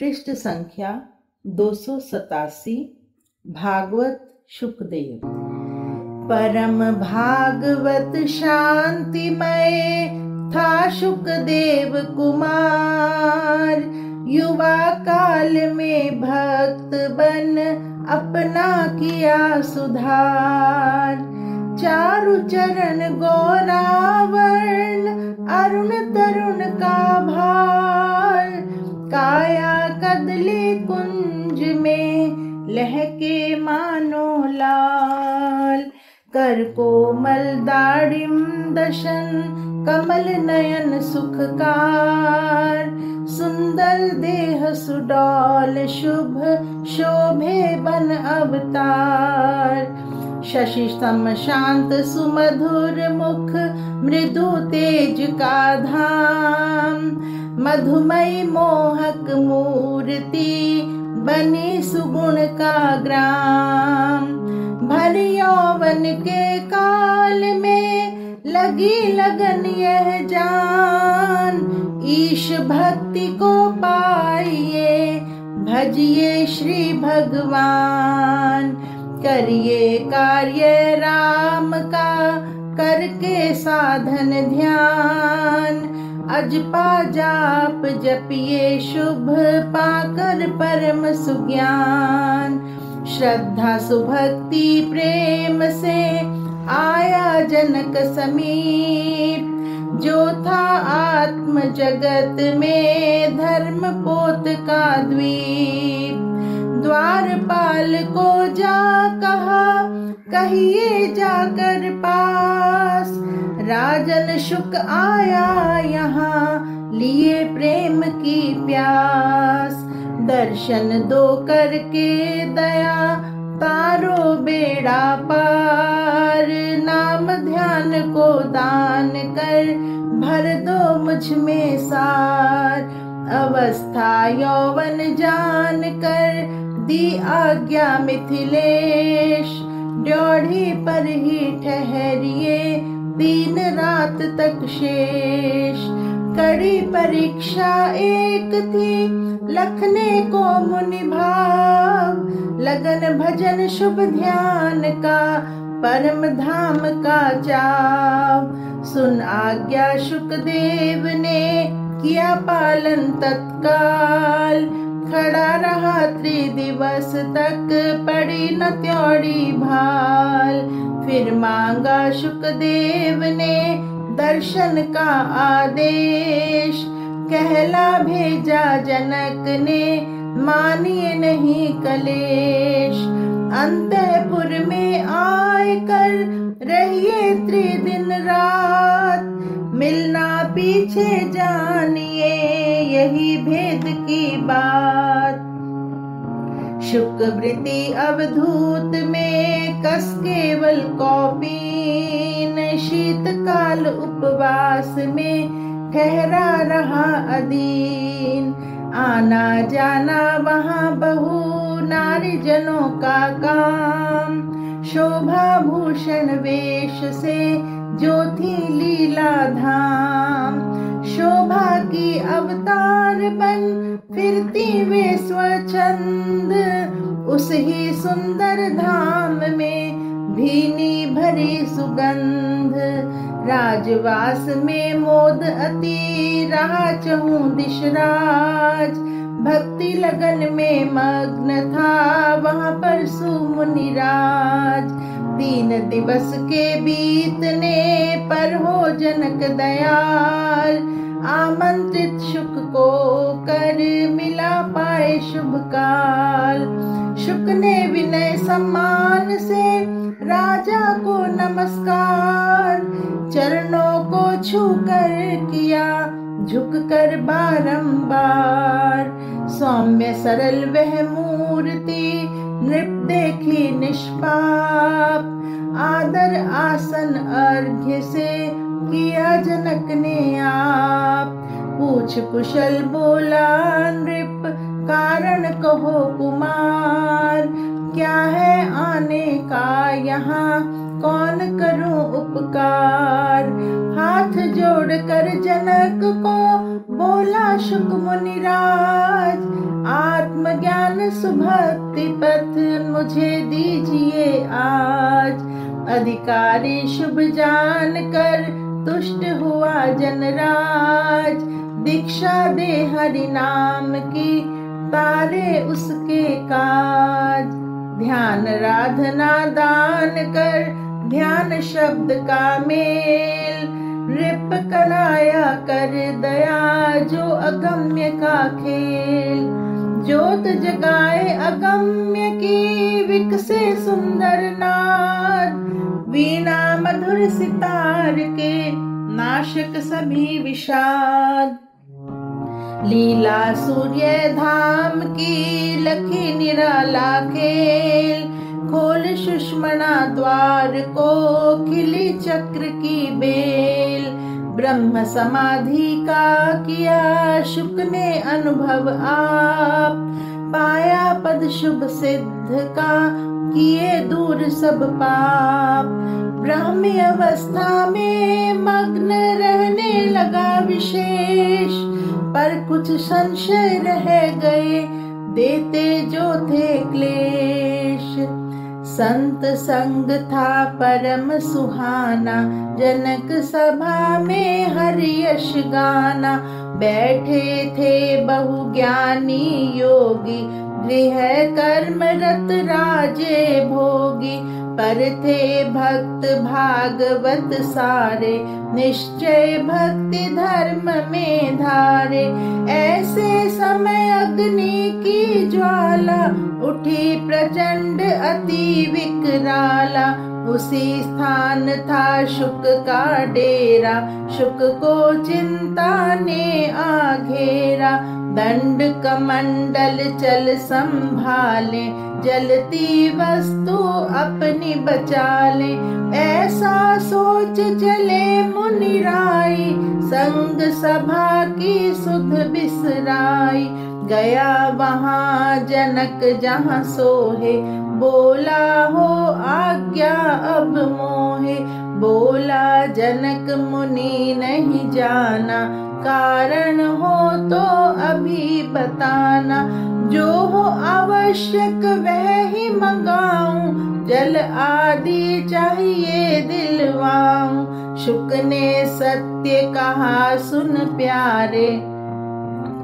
पृष्ठ संख्या 287। भागवत शुकदेव। परम भागवत शांतिमय था शुकदेव कुमार, युवा काल में भक्त बन अपना किया सुधार। चारु चरण गौरावर्ण अरुण तरुण का भार, काया कदली कुंज में लहके मानो लाल। कर कोमल दाढ़िम दशन कमल नयन सुखकार, सुंदर देह सुडौल शुभ शोभे बन अवतार। शशि सम शांत सुमधुर मुख मृदु तेज का धाम, मधुमयी मोहक मूर्ति बनी सुगुण का ग्राम। भर यौवन के काल में लगी लगन यह जान, ईश भक्ति को पाइए भजिए श्री भगवान। करिए कार्य राम का करके साधन ध्यान, अजपा जाप जपिए शुभ पाकर परम सुज्ञान। श्रद्धा सुभक्ति प्रेम से आया जनक समीप, जो था आत्म जगत में धर्म पोत का द्वीप। द्वारपाल को जा कहा कहिए जाकर पास, राजन शुक आया यहाँ लिए प्रेम की प्यास। दर्शन दो करके दया तारो बेड़ा पार, नाम ध्यान को दान कर भर दो मुझ में सार। अवस्था यौवन जान कर दी आज्ञा मिथिलेश, ड्योढ़ी पर ही ठहरिए दिन रात तक शेष। कड़ी परीक्षा एक थी लखने को मुनि भाव, लगन भजन शुभ ध्यान का परम धाम का चाव। सुन आज्ञा शुकदेव ने किया पालन तत्काल, खड़ा रहा त्रिदिवस तक पड़ी न त्योड़ी भाल। फिर मांगा शुकदेव ने दर्शन का आदेश, कहला भेजा जनक ने मानिए नहीं कलेश। अंतःपुर में आए कर रहिए त्रिदिन रात, मिलना पीछे जानिए यही भेद की बात। शुकवृत्ति अवधूत में कस केवल कौपीन, शीतकाल उपवास में ठहरा रहा अधीन। आना जाना वहाँ बहु नारी जनों का काम, शोभा भूषण वेश से जो थी लीला धाम। शोभा की अवतार बन फिरती वे स्वच्छंद, उस ही सुंदर धाम में भीनी भरी सुगंध। राजवास में मोद अति रहा चहु दिश राज, भक्ति लगन में मग्न था वहाँ पर सुमुनिराज। 3 दिवस के बीतने पर हो जनक दयाल, आमंत्रित शुक को कर मिला पाए शुभ काल। शुक ने विनय सम्मान से राजा को नमस्कार, चरणों को छूकर किया झुक कर बारंबार। सौम्य सरल वह मूर्ति नृप देखी निष्पाप, आदर आसन अर्घ्य से किया जनक ने आप। पूछ कुशल बोला नृप कारण कहो कुमार, क्या है आने का यहाँ कौन करूं उपकार। हाथ जोड़ कर जनक को बोला शुक मुनिराज, सुभक्ति पथ मुझे दीजिए आज। अधिकारी शुभ जान कर तुष्ट हुआ जनराज। दीक्षा दे हरि नाम की तारे उसके काज। ध्यान राधना दान कर ध्यान शब्द का मेल। रिप कराया कर दया जो अगम्य का खेल। ज्योत जगाए अगम्य की विकसे सुंदर नाद। वीणा मधुर सितार के नाशक सभी विषाद। लीला सूर्य धाम की लखी निराला खेल। खोल सुषमणा द्वार को खिली चक्र की बेल। ब्रह्म समाधि का किया शुक ने अनुभव आप। पाया पद शुभ सिद्ध का किए दूर सब पाप। ब्राह्मी अवस्था में मग्न रहने लगा विशेष। पर कुछ संशय रह गए देते जो थे क्लेश। संत संग था परम सुहाना जनक सभा में हरि यश गाना। बैठे थे बहु ज्ञानी योगी गृह कर्म रत राजे भोगी। पर थे भक्त भागवत सारे निश्चय भक्ति धर्म में धारे। ऐसे समय अग्नि की ज्वाला उठी प्रचंड अति विकराला। उसी स्थान था शुक का डेरा। शुक को चिंता ने आघेरा। दंड कमंडल चल संभाले जलती वस्तु अपनी बचा ले। ऐसा सोच चले मुनिराई संग सभा की सुध बिसराई। गया वहाँ जनक जहाँ सोहे बोला हो आज्ञा अब मोहे। बोला जनक मुनि नहीं जाना कारण हो तो अभी बताना। जो हो आवश्यक वह ही मंगाऊं जल आदि चाहिए दिलवाऊं। शुक ने सत्य कहा सुन प्यारे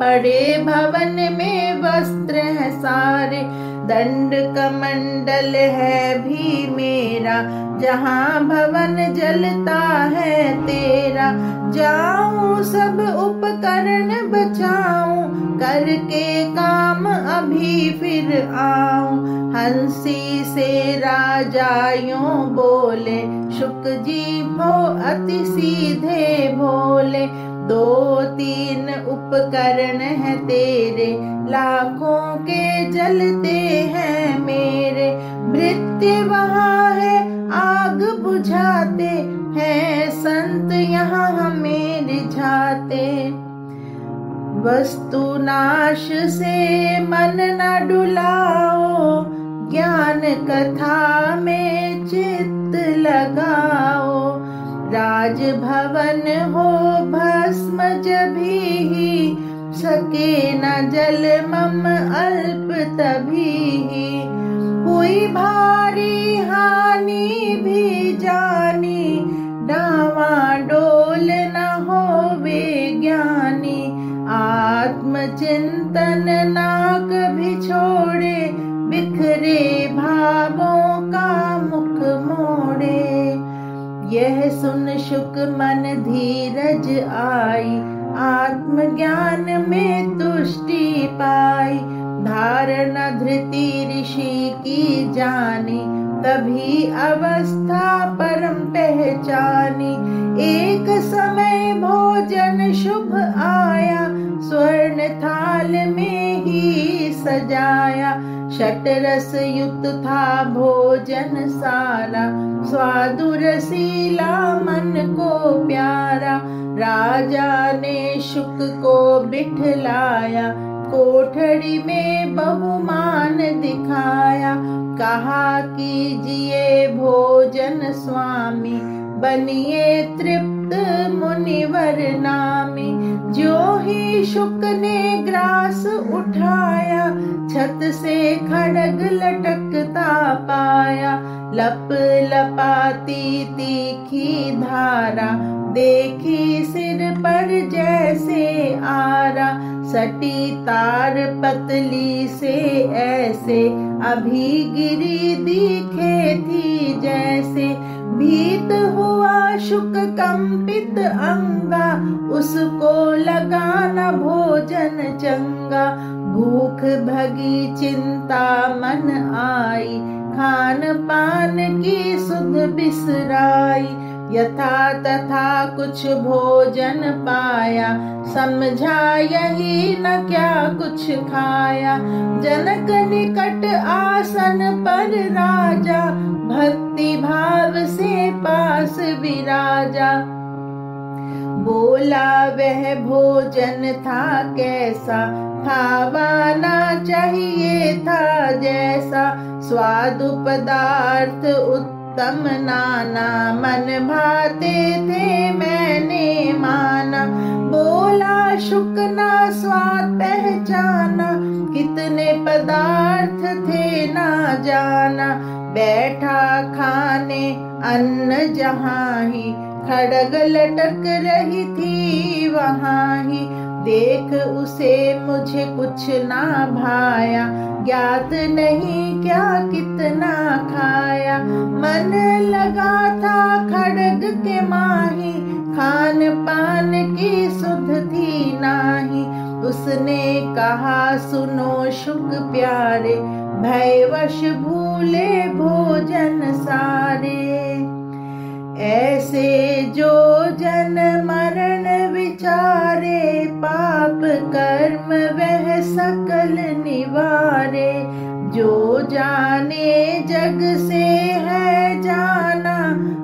पड़े भवन में वस्त्र है सारे। दंड कमंडल है भी मेरा जहाँ भवन जलता है तेरा। जाऊं सब उपकरण बचाऊं करके काम अभी फिर आऊं। हंसी से राजा यूं बोले शुक जी हो अति सीधे भोले। दो तीन उपकरण है तेरे लाखों के जलते हैं मेरे। भृत्य वहाँ है आग बुझाते हैं संत यहाँ हमें रिझाते। वस्तु नाश से मन न डुलाओ ज्ञान कथा में चित्त लगाओ। राजभवन हो भस्म जभी ही सके न जल मम अल्प तभी ही। हुई भारी हानि भी जानी डावाडोल न होवे ज्ञानी। आत्मचिंतन ना कभी छोड़े बिखरे भावों का मुख मोड़े। यह सुन शुक मन धीरज आई आत्मज्ञान में तुष्टि पाई। धारणा धृति ऋषि की जानी तभी अवस्था परम पहचानी। एक समय भोजन शुभ आया स्वर्ण थाल में ही सजाया। षटरस युक्त था भोजन सारा स्वादु रसीला मन को प्यारा। राजा ने शुक को बिठलाया कोठड़ी में बहुमान दिखाया। कहा कीजिए भोजन स्वामी बनिए तृप्त मुनिवर नामी। जो ही शुक ने ग्रास उठाया छत से खड्ग लटकता पाया, लप लपाती तीखी धारा, देखी सिर पर जैसे आरा, सटी तार पतली से ऐसे, अभी गिरी दिखे थी जैसे। भीत हुआ शुक कंपित अंगा, उसको लगा न भोजन चंगा। भूख भगी चिंता मन आई, खान पान की सुध बिसराई। यथा तथा कुछ भोजन पाया, समझा यही न क्या कुछ खाया। जनक निकट आसन पर राजा, भक्ति भाव से पास विराजा। बोला वह भोजन था कैसा, खावाना चाहिए था जैसा। स्वादु पदार्थ उत्तम नाना, मन भाते थे मैंने माना। बोला शुक ना स्वाद पहचाना, कितने पदार्थ थे ना जाना। बैठा खाने अन्न जहाँ ही, खड्ग लटक रही थी वहाँ ही। देख उसे मुझे कुछ ना भाया, ज्ञात नहीं क्या कितना खाया। मन लगा था खड्ग के माही, खान पान की सुध थी नाही। उसने कहा सुनो शुक प्यारे, भयवश भूले भोजन सारे। ऐसे जो जन मरण विचारे, पाप कर्म वह सकल निवारे। जो जाने जग से है जाना,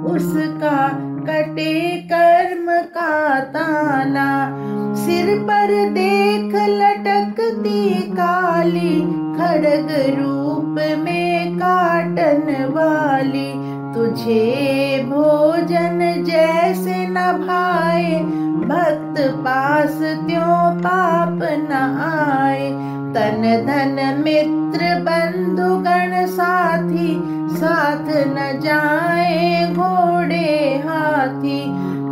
उसका कटे कर्म का ताना। सिर पर देख लटकती काली, खड्ग रूप में काटन वाली। तुझे भोजन जैसे न भाए, भक्त पास त्यों पाप न आए। तन धन मित्र बंधु गण साथी, साथ न जाए घोड़े हाथी।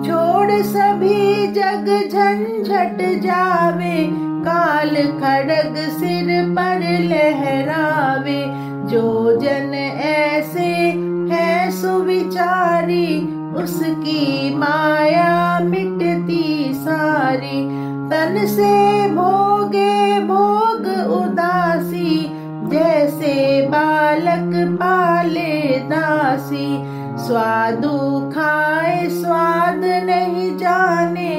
छोड़ सभी जग झंझट जावे, काल खड्ग सिर पर लहरावे। जो जन ऐसे है सुविचारी, उसकी माया मिटती सारी। तन से भोगे भोग उदासी, जैसे बालक पाले दासी। स्वादु खाए स्वाद नहीं जाने,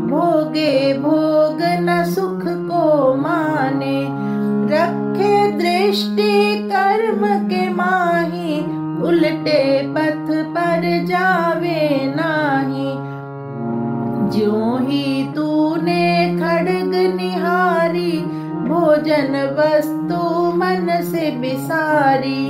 भोगे भोग न सुख को माने। रखे दृष्टि कर्म के माही, उल्टे पथ पर जावे नाही। ज्यों ही तूने खड्ग निहारी, भोजन वस्तु मन से बिसारी।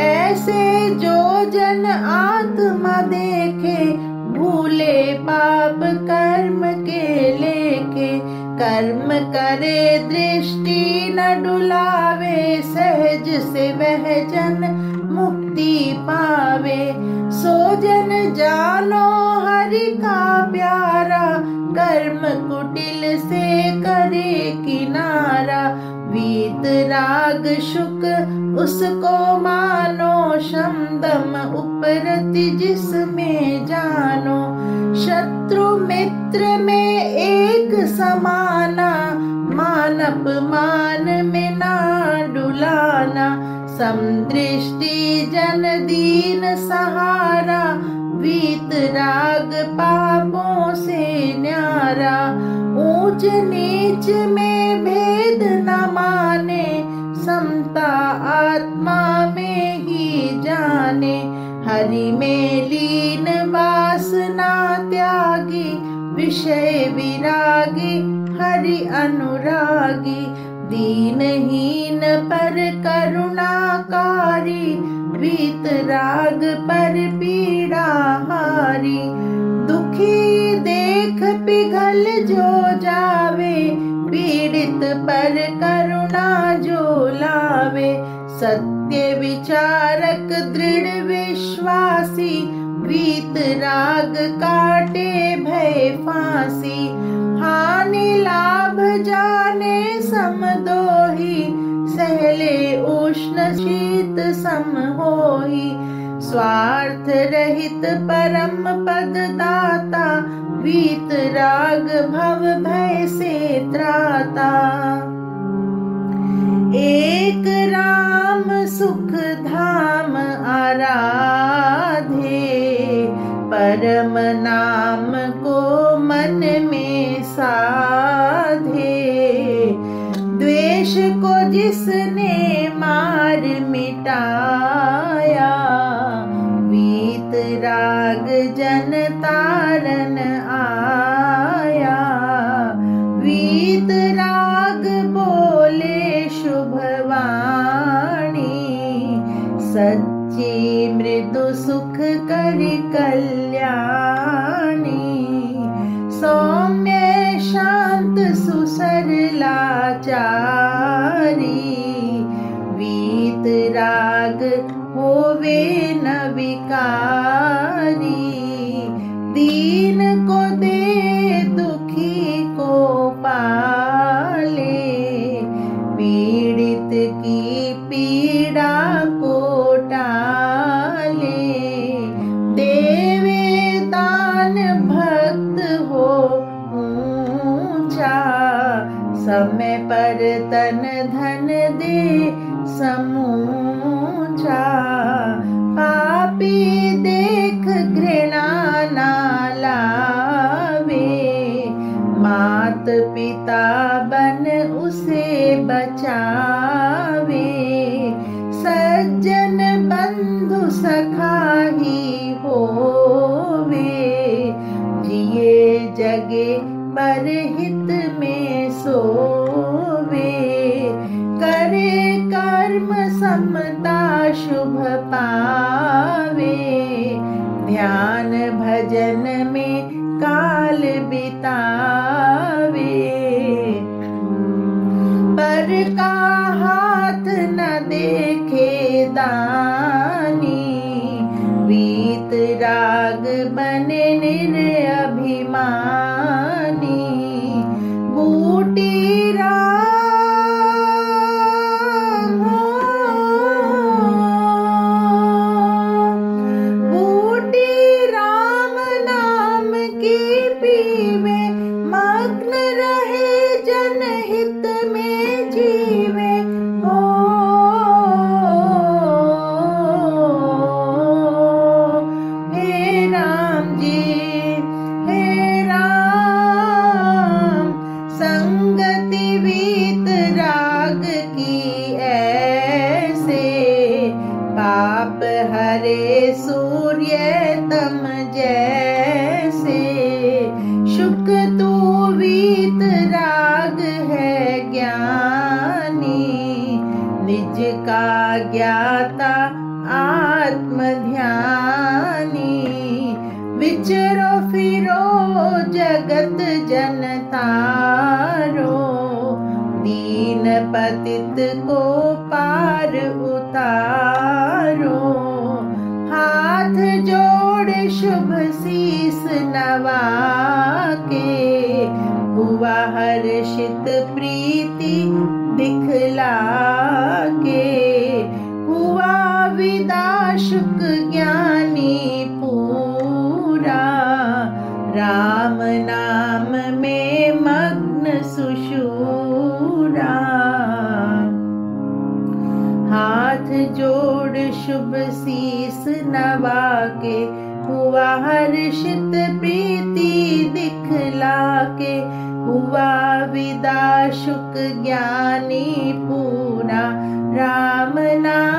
ऐसे जो जन आत्मा देखे, भूले पाप कर्म के लेखे। कर्म करे दृष्टि न डुलावे, सहज से वह जन मुक्ति पावे। सो जन जानो हरि का प्यारा, कर्म कुटिल से करे किनारा। वीत राग शुक उसको मानो, शम दम उपरति जिसमें जानो। शत्रु मित्र में एक समाना, मान अपमान में ना डुलाना। समदृष्टि जन दीन सहारा, वीत राग पापों से न्यारा। ऊंच नीच में भेद न माने, समता आत्मा में ही जाने। हरि में लीन वासना त्यागी, विषय विरागी हरि अनुरागी। दीनहीन पर करुणाकारी, वीत राग पर पीड़ा हारी। दुखी देख पिघल जो जावे, पीड़ित पर करुणा जो बुलावे। सत्य विचारक दृढ़ विश्वासी, वीतराग काटे भय फांसी। हानि लाभ जाने समदोही, सहले उष्ण शीत सम होई। स्वार्थ रहित परम पद दाता, वीतराग भव भय से त्राता। एक राम सुख धाम आराधे, परम नाम को मन में साधे। द्वेष को जिसने मार मिटाया, वीतराग जन तारन आया। वीतराग बोले शुभवाणी, सच्ची मृदु सुख करि कल्याणी। सौम्य शांत सुसरला चारी, वीतराग होवे न विकारी। दीन को दे दुखी को पाले, पीड़ित की पीड़ा को टाले। देवे दान भक्त हो ऊंचा, समय पर तन धन दे समूचा। पापी देख घृणा ना लावे, मात पिता बन उसे बचावे। सज्जन बंधु सखा ही होवे, जिए जगे पर हित में सोवे। करे कर्म समता शुभ पावे, ध्यान भजन में काल बितावे। पर का हाथ न देखे दानी, वीतराग बने निरभिमानी। बूटी राम नाम की पीवे, मग्न रहे जनहित में जीवे। हो हे राम जी, हे राम। संगति वीतराग की ऐसे, पाप हरे सूर्य तम जैसे। शुक तू वीतराग है ज्ञानी, निज का ज्ञाता आत्म ध्यानी। विचरो फिरो जगत जनतारो, दीन पतित को पार उतारो। हाथ जोड़ शुभ शीस नवा के, हुआ हर्षित प्रीति दिखला के। हुआ विदा शुक ज्ञानी पूरा, राम नाम में मग्न सुशूरा। हाथ जोड़ शुभ शीस नवा के, हुआ हर्षित प्रीति दिखला के। हुआ विदा शुक ज्ञानी पूरा, राम नाम